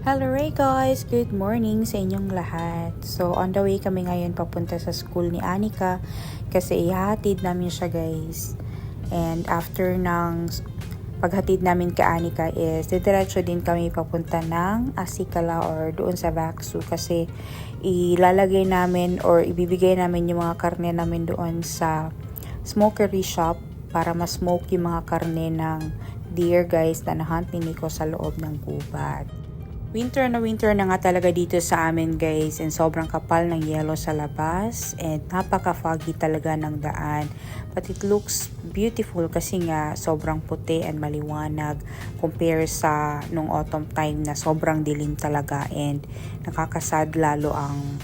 Hello Ray guys! Good morning sa inyong lahat. So on the way kami ngayon papunta sa school ni Anika kasi ihahatid namin siya guys. And after ng paghatid namin kay Anika is didiretso din kami papunta ng Asikala or doon sa Vaxu kasi ilalagay namin or ibibigay namin yung mga karne namin doon sa smokery shop para ma-smoke yung mga karne ng deer guys na nahunt ni Nico sa loob ng gubat. Winter na nga talaga dito sa amin guys, and sobrang kapal ng yellow sa labas and napaka-foggy talaga ng daan. But it looks beautiful kasi nga sobrang puti and maliwanag compare sa nung autumn time na sobrang dilim talaga and nakakasad lalo ang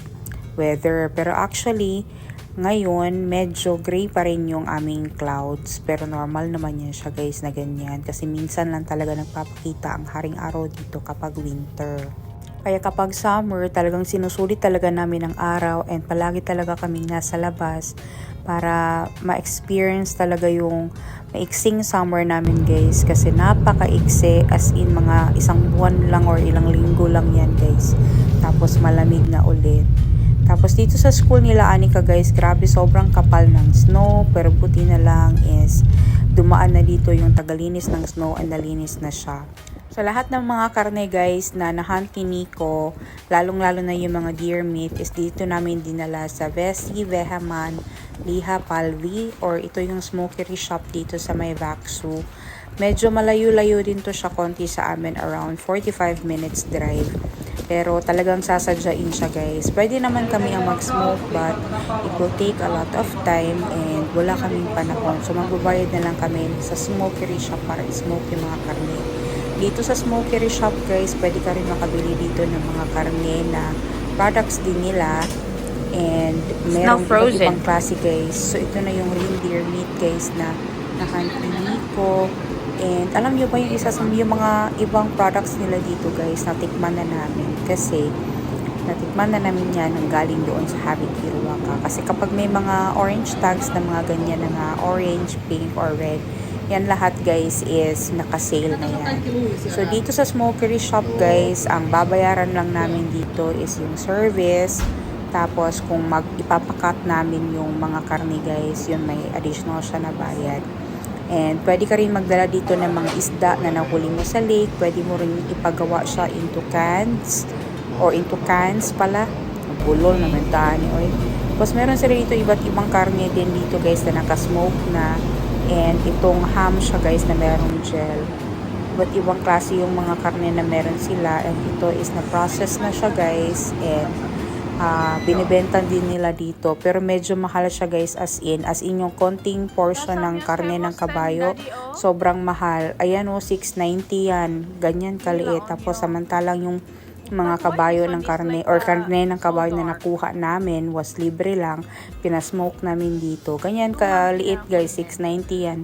weather. Pero actually ngayon, medyo gray pa rin yung aming clouds. Pero normal naman yan siya guys na ganyan. Kasi minsan lang talaga nagpapakita ang haring araw dito kapag winter. Kaya kapag summer, talagang sinusulit talaga namin ang araw. And palagi talaga kaming nasa labas para ma-experience talaga yung maiksing summer namin guys. Kasi napaka-ikse, as in mga isang buwan lang or ilang linggo lang yan guys. Tapos malamig na ulit. Tapos dito sa school nila Anika guys, grabe sobrang kapal ng snow. Pero buti na lang is dumaan na dito yung tagalinis ng snow and nalinis na siya. So lahat ng mga karne guys na nahunt ni Nico, lalong lalo na yung mga deer meat is dito namin dinala sa Vesi, Vehaman, Liha, Palvi or ito yung smokery shop dito sa may Vaxu. Medyo malayo-layo din to siya konti sa amin, around 45 minutes drive. Pero talagang sasadyain siya guys. Pwede naman kami ang mag-smoke but it will take a lot of time and wala kaming panahon. So magbabayad na lang kami sa smokery shop para i-smoke yung mga karne. Dito sa smokery shop guys, pwede ka rin makabili dito ng mga karne na products din nila. And merong ibang klase guys. So ito na yung reindeer meat guys na nahunt ni Nico. And alam nyo ba yung isa sa yung mga ibang products nila dito guys, natikman na namin. Kasi natikman na namin yan ng galing doon sa Habit Hiruaka. Kasi kapag may mga orange tags na mga ganyan na nga, orange, pink, or red, yan lahat guys is nakasale na yan. So dito sa smokery shop guys, ang babayaran lang namin dito is yung service. Tapos kung ipapakat namin yung mga karne guys, yun may additional siya na bayad. And pwede ka rin magdala dito ng mga isda na nahuli mo sa lake. Pwede mo rin ipagawa siya into cans or into cans pala. Bulol naman tayo. Tapos meron sila dito iba't ibang karne din dito guys na nakasmoke na. And itong ham siya guys na meron gel. Iba't ibang klase yung mga karne na meron sila. And ito is na-process na siya guys. And binibenta din nila dito pero medyo mahal siya guys as in yung konting portion ng karne ng kabayo sobrang mahal. Ayan o, 690 yan, ganyan kaliit. Tapos samantalang yung mga kabayo ng karne or karne ng kabayo na nakuha namin was libre lang, pinasmoke namin dito. Ganyan kaliit guys, 690 yan.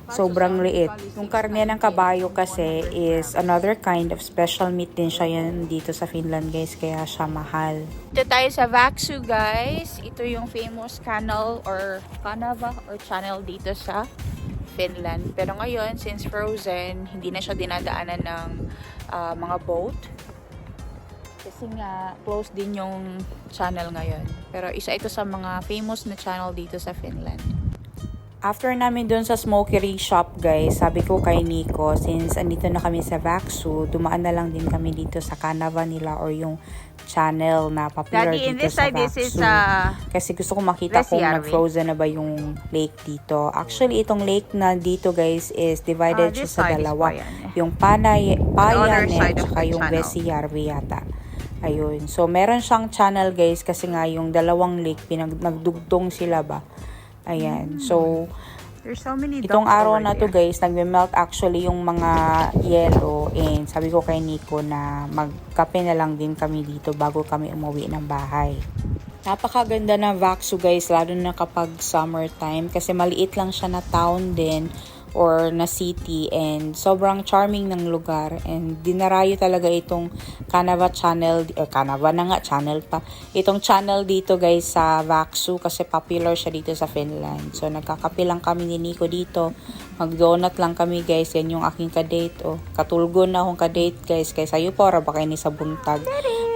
Sobrang liit. Yung karne ng kabayo kasi is another kind of special meat din siya yan dito sa Finland guys, kaya siya mahal. Dito tayo sa Vaxu guys. Ito yung famous canal or kanava or channel dito sa Finland. Pero ngayon, since frozen, hindi na siya dinadaanan ng mga boat. Kasi nga, closed din yung channel ngayon. Pero isa ito sa mga famous na channel dito sa Finland. After namin doon sa smokery shop guys, sabi ko kay Nico, since andito na kami sa Vaxu, dumaan na lang din kami dito sa kanava nila or yung channel na popular Daddy, dito sa Vaxu. Kasi gusto ko makita kung nag-frozen na ba yung lake dito. Actually, itong lake na dito guys is divided siya sa dalawa. Yung Payanet at yung Vesijärvi yata. Ayun. So, meron siyang channel guys kasi nga yung dalawang lake, nagdugtong sila ba? Ayan. So, there's so many itong araw na to guys, nagme-melt actually yung mga yellow. And sabi ko kay Nico na magkape na lang din kami dito bago kami umuwi ng bahay. Napakaganda ng Vaxu guys, lalo na kapag summertime. Kasi maliit lang siya na town din. or na city, and sobrang charming ng lugar, and dinarayo talaga itong Kanava channel, Kanava na nga, channel pa, itong channel dito guys sa Vaxu kasi popular siya dito sa Finland. So nagkakape lang kami ni Nico dito, mag-donut lang kami guys, yan yung aking kadate, katulgon na akong kadate guys, kaya sayo po, ra ba kayo ni sa buntag.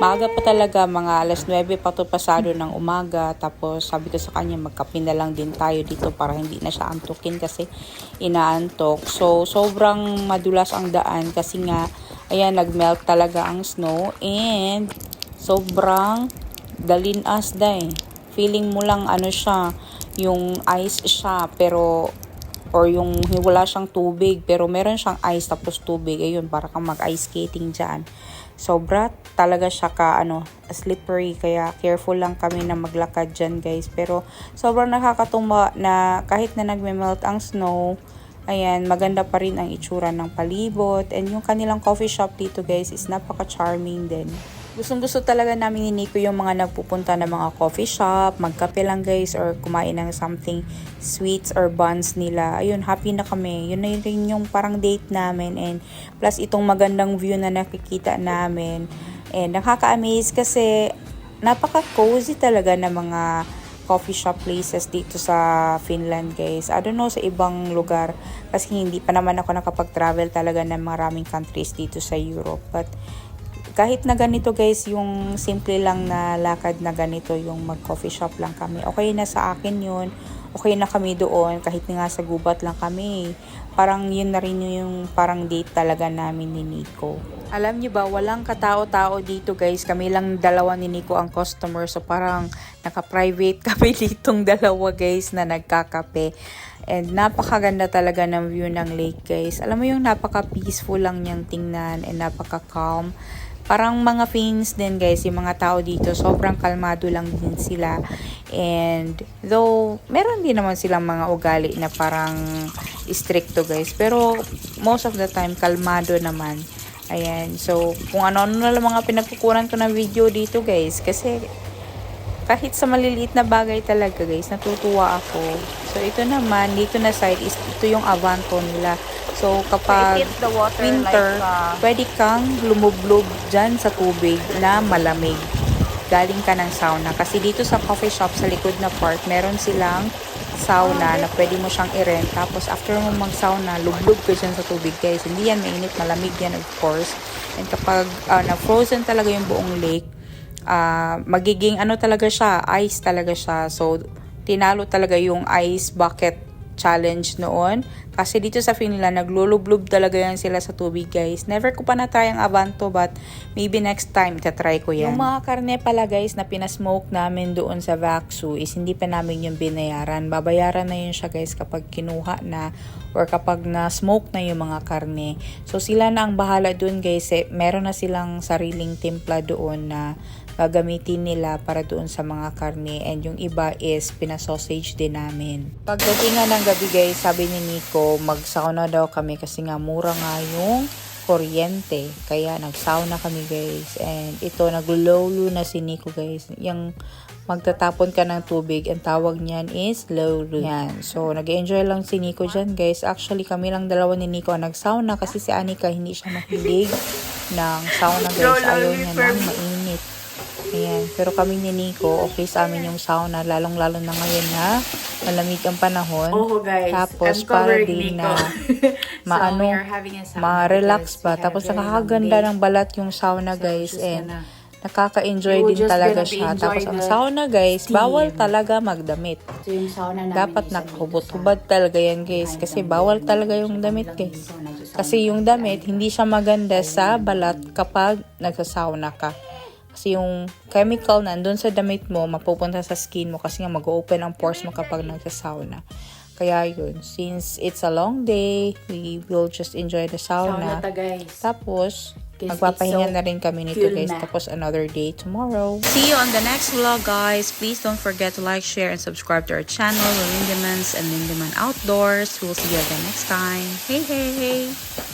Maaga pa talaga, mga alas 9 pa to pasado ng umaga, tapos sabi ko sa kanya magkape na lang din tayo dito para hindi na siya antukin kasi inaantok. So sobrang madulas ang daan kasi nga ayan, nagmelt talaga ang snow, and sobrang dalinas day. Feeling mo lang ano siya, yung ice siya pero or yung wala siyang tubig pero meron siyang ice tapos tubig. Ayun, para kang mag-ice skating dyan. Sobra talaga siya slippery, kaya careful lang kami na maglakad dyan guys. Pero sobrang nakakatumba na kahit na nagme-melt ang snow, ayan, maganda pa rin ang itsura ng palibot, and yung kanilang coffee shop dito guys is napaka-charming din. Gustong-gusto talaga namin ni Nico yung mga nagpupunta ng mga coffee shop, magkape lang guys, or kumain ng something sweets or buns nila. Ayun, happy na kami. Yun na rin yung parang date namin, and plus itong magandang view na nakikita namin. And nakaka-amaze kasi napaka-cozy talaga ng mga coffee shop places dito sa Finland guys. I don't know sa ibang lugar kasi hindi pa naman ako nakapag-travel talaga ng maraming countries dito sa Europe. But kahit na ganito guys, yung simple lang na lakad na ganito, yung mag-coffee shop lang kami, okay na sa akin yun. Okay na kami doon, kahit nga sa gubat lang kami. Parang yun na rin yung parang date talaga namin ni Nico. Alam niyo ba, walang katao-tao dito guys. Kami lang dalawa ni Nico ang customer. So parang naka-private kami ditong dalawa guys na nagkakape. And napakaganda talaga ng view ng lake guys. Alam mo yung napaka-peaceful lang niyang tingnan and napaka-calm. Parang mga Finns din guys, yung mga tao dito, sobrang kalmado lang din sila. And though, meron din naman silang mga ugali na parang stricto guys. Pero most of the time, kalmado naman. Ayan, so kung ano-ano na lang mga pinagkukunan ko ng video dito guys. Kasi kahit sa maliliit na bagay talaga guys, natutuwa ako. So ito naman, dito na side is ito yung Avanto nila. So kapag winter, pwede kang lumublob dyan sa tubig na malamig. Galing ka ng sauna. Kasi dito sa coffee shop sa likod na part, meron silang sauna na pwede mo siyang i-rent. Tapos after mo mag-sauna, lublob ka dyan sa tubig guys. Hindi yan mainit, malamig yan of course. And kapag na-frozen talaga yung buong lake, magiging talaga siya, ice talaga siya. So tinalo talaga yung ice bucket challenge noon. Kasi dito sa Finland, naglulublob talaga yan sila sa tubig guys. Never ko pa na-try ang Avanto, but maybe next time tatry ko yan. Yung mga karne pala guys na pinasmoke namin doon sa Vaxu is hindi pa namin yung binayaran. Babayaran na yun siya guys kapag kinuha na or kapag na-smoke na yung mga karne. So sila na ang bahala doon guys. Meron na silang sariling timpla doon na gagamitin nila para doon sa mga karne, and yung iba is pinasausage din namin. Pagdating nga ng gabi guys, sabi ni Nico mag-sauna daw kami kasi nga mura nga yung kuryente, kaya nag-sauna kami guys. And ito, naglolo na si Nico guys, yung magtatapon ka ng tubig, ang tawag niyan is lolo. Yan. So nag-enjoy lang si Nico dyan guys. Actually kami lang dalawa ni Nico ang nag-sauna kasi si Anika hindi siya mahilig ng sauna guys, ayaw niya ng mainit. Ayan. Pero kami ni Nico, okay sa amin yung sauna, lalong-lalo na ngayon na malamig ang panahon. Guys, tapos para din na ma-relax ba. Tapos nakakaganda ng balat yung sauna guys, and nakaka-enjoy din talaga siya. Tapos ang sauna guys, bawal talaga magdamit. So, yung sauna namin, dapat nakahubot-hubad talaga yan guys, kasi bawal talaga yung damit guys. Kasi yung damit, hindi siya maganda sa balat kapag nagsasauna ka. Kasi yung chemical na andun sa damit mo, mapupunta sa skin mo kasi nga mag-open ang pores mo kapag nagsasauna. Kaya yun, since it's a long day, we will just enjoy the sauna. Tapos, magpapahinga na rin kami nito guys. Tapos another day tomorrow. See you on the next vlog guys. Please don't forget to like, share, and subscribe to our channel, The Lindemans and Lindeman Outdoors. We'll see you again next time. Hey, hey, hey!